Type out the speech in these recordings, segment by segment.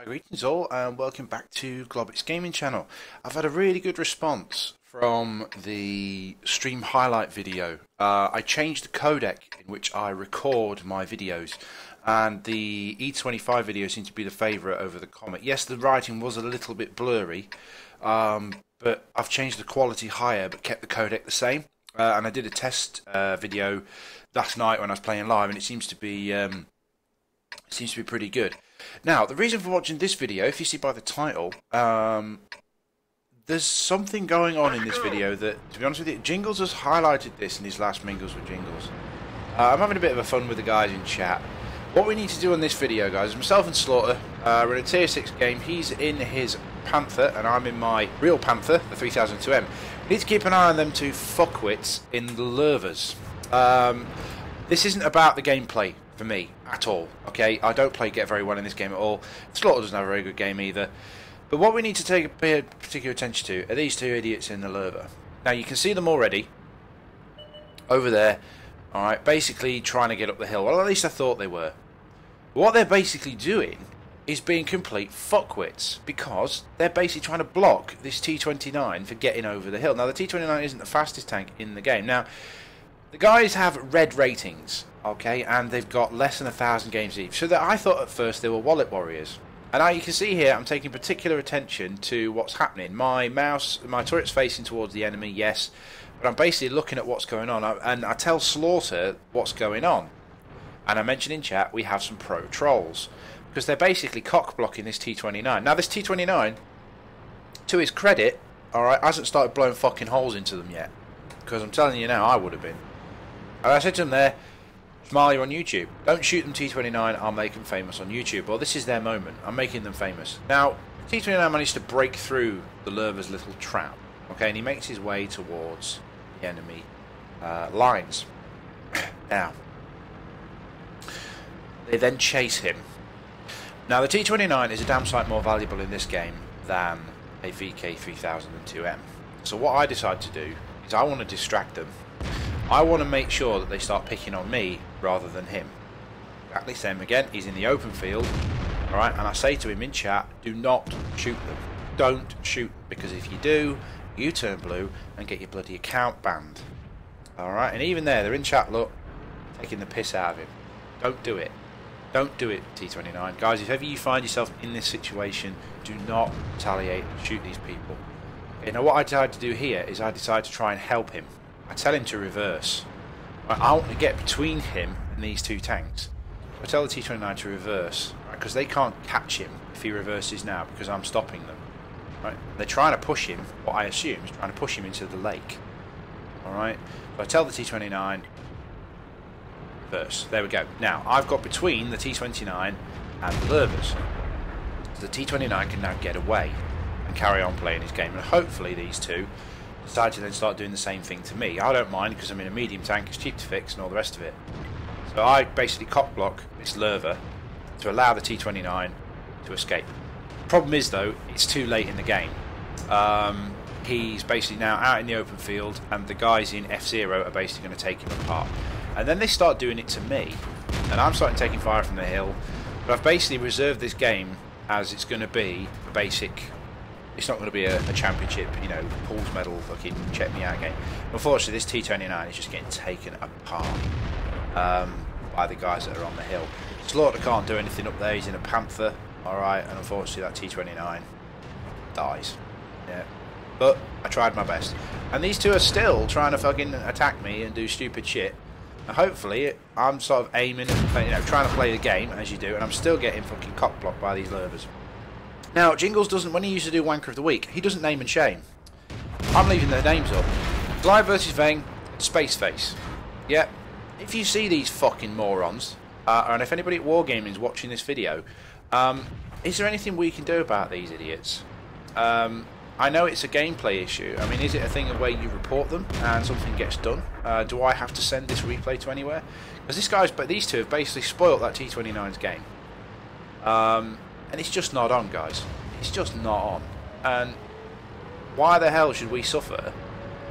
Greetings all and welcome back to Globbits Gaming Channel. I've had a really good response from the stream highlight video. I changed the codec in which I record my videos, and the E25 video seemed to be the favourite over the Comet. Yes, the writing was a little bit blurry, but I've changed the quality higher but kept the codec the same. And I did a test video last night when I was playing live, and it seems to be pretty good. Now, the reason for watching this video, if you see by the title, there's something going on in this video that, to be honest with you, Jingles has highlighted this in his last Mingles with Jingles. I'm having a bit of a fun with the guys in chat. What we need to do on this video, guys, is myself and Slaughter, we're in a tier 6 game. He's in his Panther, and I'm in my real Panther, the 3002M. We need to keep an eye on them two fuckwits in the lurvers. This isn't about the gameplay for me at all, okay? I don't get very well in this game at all. Slaughter doesn't have a very good game either. But what we need to pay particular attention to are these two idiots in the lurver. Now you can see them already over there, alright, basically trying to get up the hill. Well, at least I thought they were. What they're basically doing is being complete fuckwits, because they're basically trying to block this T29 for getting over the hill. Now the T29 isn't the fastest tank in the game. Now the guys have red ratings, okay, and they've got less than 1,000 games each. So that I thought at first they were wallet warriors. And now you can see here I'm taking particular attention to what's happening. My turret's facing towards the enemy, yes, but I'm basically looking at what's going on, and I tell Slaughter what's going on. And I mentioned in chat we have some pro trolls, because they're basically cock blocking this T29. Now this T29, to his credit, alright, hasn't started blowing fucking holes into them yet. Because I'm telling you now, I would have been. And I said to them there, Smile, you're on YouTube. Don't shoot them T29, I'll make them famous on YouTube. Well, this is their moment. I'm making them famous. Now, T29 managed to break through the lurver's little trap. Okay, and he makes his way towards the enemy lines. Now, they then chase him. Now, the T29 is a damn sight more valuable in this game than a VK3002M. So what I decided to do is I want to distract them. I want to make sure that they start picking on me rather than him. Exactly same again, he's in the open field, alright, and I say to him in chat, do not shoot them. Don't shoot, because if you do, you turn blue and get your bloody account banned. Alright, and even there, they're in chat, look, taking the piss out of him. Don't do it. Don't do it, T29. Guys, if ever you find yourself in this situation, do not retaliate and shoot these people. Okay, now what I decided to do here is I decided to try and help him. I tell him to reverse. I want to get between him and these two tanks. I tell the T29 to reverse, because they can't catch him if he reverses now, because I'm stopping them. Right? They're trying to push him, what I assume is trying to push him into the lake. Alright? So I tell the T29, reverse. There we go. Now, I've got between the T29 and the lurvers. So the T29 can now get away and carry on playing his game, and hopefully these two decide to then start doing the same thing to me. I don't mind, because I'm in a medium tank, it's cheap to fix and all the rest of it. So I basically cock block this lurver to allow the T29 to escape. Problem is though, it's too late in the game. He's basically now out in the open field, and the guys in F0 are basically going to take him apart. And then they start doing it to me, and I'm starting taking fire from the hill. But I've basically reserved this game as it's going to be a basic. It's not going to be a championship, you know, Paul's medal fucking check me out game. Unfortunately, this T29 is just getting taken apart by the guys that are on the hill. Slaughter can't do anything up there, he's in a Panther, alright, and unfortunately that T29 dies. Yeah. But I tried my best. And these two are still trying to fucking attack me and do stupid shit. And hopefully, I'm sort of aiming and, you know, trying to play the game, as you do, and I'm still getting fucking cock blocked by these lurvers. Now, Jingles doesn't, when he used to do Wanker of the Week, he doesn't name and shame. I'm leaving their names up. Glide versus Vang, Space Face. Yeah, if you see these fucking morons, and if anybody at Wargaming is watching this video, is there anything we can do about these idiots? I know it's a gameplay issue. I mean, is it a thing of where you report them and something gets done? Do I have to send this replay to anywhere? Because these two have basically spoilt that T29's game. And it's just not on, guys. It's just not on. And why the hell should we suffer?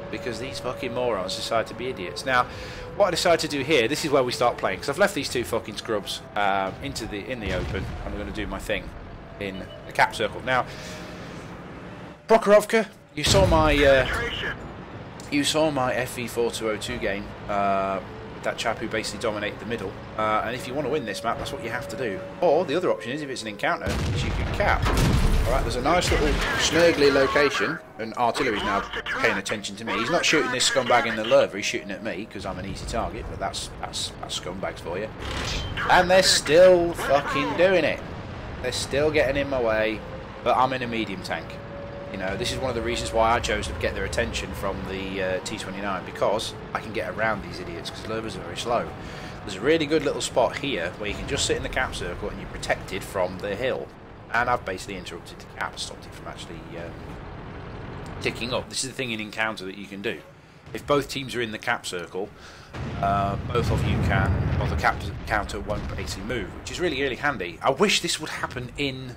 Because these fucking morons decide to be idiots. Now, what I decided to do here, this is where we start playing, because I've left these two fucking scrubs in the open. I'm going to do my thing. in the cap circle. Now, Prokhorovka, you saw my FV4202 game with that chap who basically dominated the middle. And if you want to win this map, that's what you have to do. Or the other option is, if it's an encounter, is you can cap. Alright, there's a nice little snurgly location, and artillery's now paying attention to me. He's not shooting this scumbag in the lurver, he's shooting at me, because I'm an easy target, but that's scumbags for you. And they're still fucking doing it. They're still getting in my way, but I'm in a medium tank. You know, this is one of the reasons why I chose to get their attention from the T-29, because I can get around these idiots, because lurvers are very slow. There's a really good little spot here, where you can just sit in the cap circle, and you're protected from the hill. And I've basically interrupted the cap, stopped it from actually ticking up. This is the thing in encounter that you can do. If both teams are in the cap circle, both of you can, well, the cap counter won't basically move, which is really, really handy. I wish this would happen in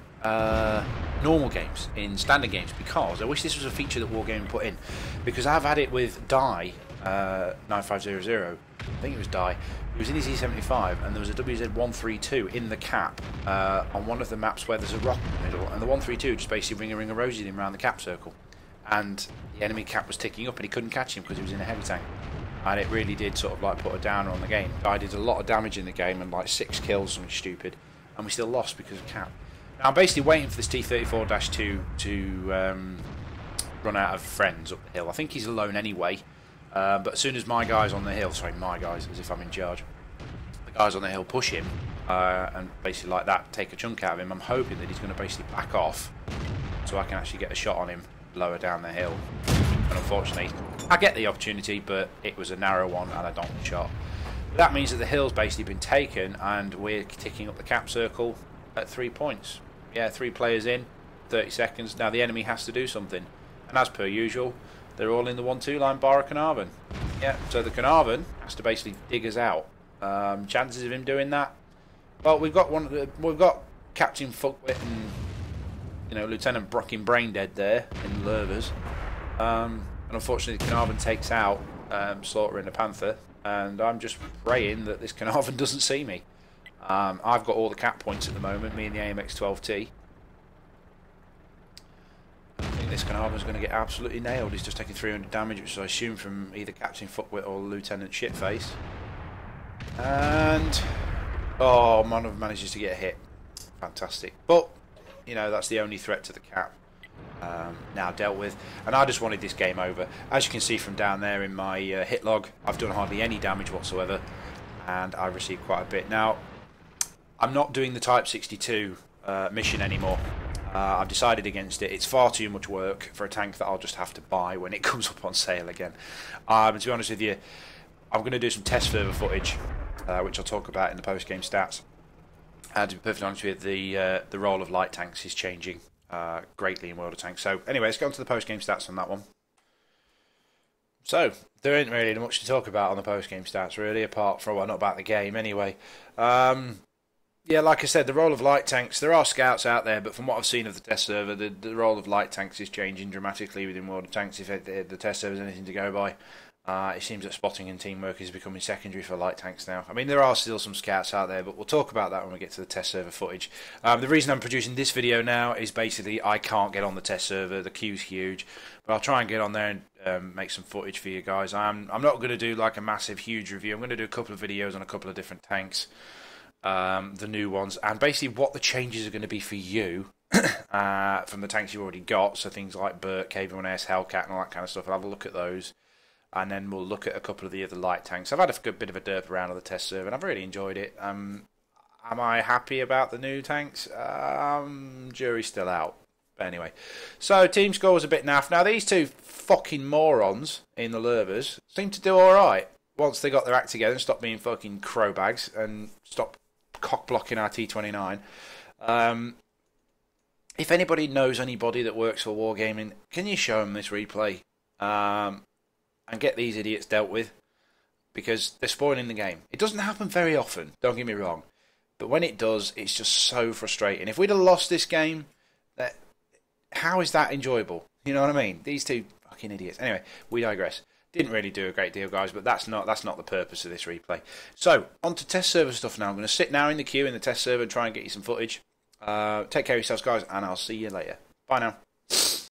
normal games, in standard games, because I wish this was a feature that Wargaming put in. Because I've had it with Die 9500, I think it was Die. He was in his E75, and there was a WZ-132 in the cap on one of the maps where there's a rock in the middle, and the 132 just basically ring a rosy him around the cap circle, and the enemy cap was ticking up, and he couldn't catch him because he was in a heavy tank, and it really did sort of like put a downer on the game. I did a lot of damage in the game and like 6 kills, something stupid, and we still lost because of cap. Now I'm basically waiting for this T-34-2 to run out of friends up the hill. I think he's alone anyway. But as soon as my guys on the hill, sorry, my guys, as if I'm in charge, the guys on the hill push him, and basically like that, take a chunk out of him, I'm hoping that he's going to basically back off, so I can actually get a shot on him lower down the hill. And unfortunately, I get the opportunity, but it was a narrow one, and I don't shot. But that means that the hill's basically been taken, and we're ticking up the cap circle at 3 points. Yeah, 3 players in, 30 seconds. Now the enemy has to do something, and as per usual, they're all in the 1-2 line bar a Carnarvon. Yeah, so the Carnarvon has to basically dig us out. Chances of him doing that? Well, we've got Captain Fuckwit and Lieutenant Brocking Braindead there in the lurvers. And unfortunately, the Carnarvon takes out Slaughter and the Panther, and I'm just praying that this Carnarvon doesn't see me. I've got all the cap points at the moment, me and the AMX-12T. I think this Carnarvon's going to get absolutely nailed. He's just taking 300 damage, which I assume from either Captain Fuckwit or Lieutenant Shitface. And oh, Monov manages to get a hit. Fantastic. But you know, that's the only threat to the cap now dealt with. And I just wanted this game over. As you can see from down there in my hit log, I've done hardly any damage whatsoever, and I've received quite a bit. Now, I'm not doing the Type 62 mission anymore. I've decided against it. It's far too much work for a tank that I'll just have to buy when it comes up on sale again. To be honest with you, I'm going to do some test server footage, which I'll talk about in the post-game stats. And to be perfectly honest with you, the role of light tanks is changing greatly in World of Tanks. So anyway, let's go on to the post-game stats on that one. So, there ain't really much to talk about on the post-game stats, really, apart from, well, not about the game anyway. Yeah, like I said, the role of light tanks, there are scouts out there, but from what I've seen of the test server, the role of light tanks is changing dramatically within World of Tanks, if the test server is anything to go by. It seems that spotting and teamwork is becoming secondary for light tanks now. I mean, there are still some scouts out there, but we'll talk about that when we get to the test server footage. The reason I'm producing this video now is basically I can't get on the test server. The queue's huge, but I'll try and get on there and make some footage for you guys. I'm not going to do like a massive, huge review. I'm going to do a couple of videos on a couple of different tanks, the new ones, and basically what the changes are going to be for you from the tanks you've already got. So things like Burt, KV-1S, Hellcat, and all that kind of stuff. I'll have a look at those. And then we'll look at a couple of the other light tanks. I've had a good bit of a derp around on the test server, and I've really enjoyed it. Am I happy about the new tanks? Jury's still out. But anyway. So, team score was a bit naff. Now, these two fucking morons in the lurvers seem to do alright once they got their act together and stopped being fucking crowbags and stopped cock-blocking our T-29. If anybody knows anybody that works for Wargaming, can you show them this replay? And get these idiots dealt with, because they're spoiling the game. It doesn't happen very often, don't get me wrong, but when it does, it's just so frustrating. If we'd have lost this game, how is that enjoyable? You know what I mean? These two fucking idiots. Anyway, we digress. Didn't really do a great deal, guys, but that's not the purpose of this replay. So, on to test server stuff now. I'm going to sit now in the queue in the test server and try and get you some footage. Take care of yourselves, guys, and I'll see you later. Bye now.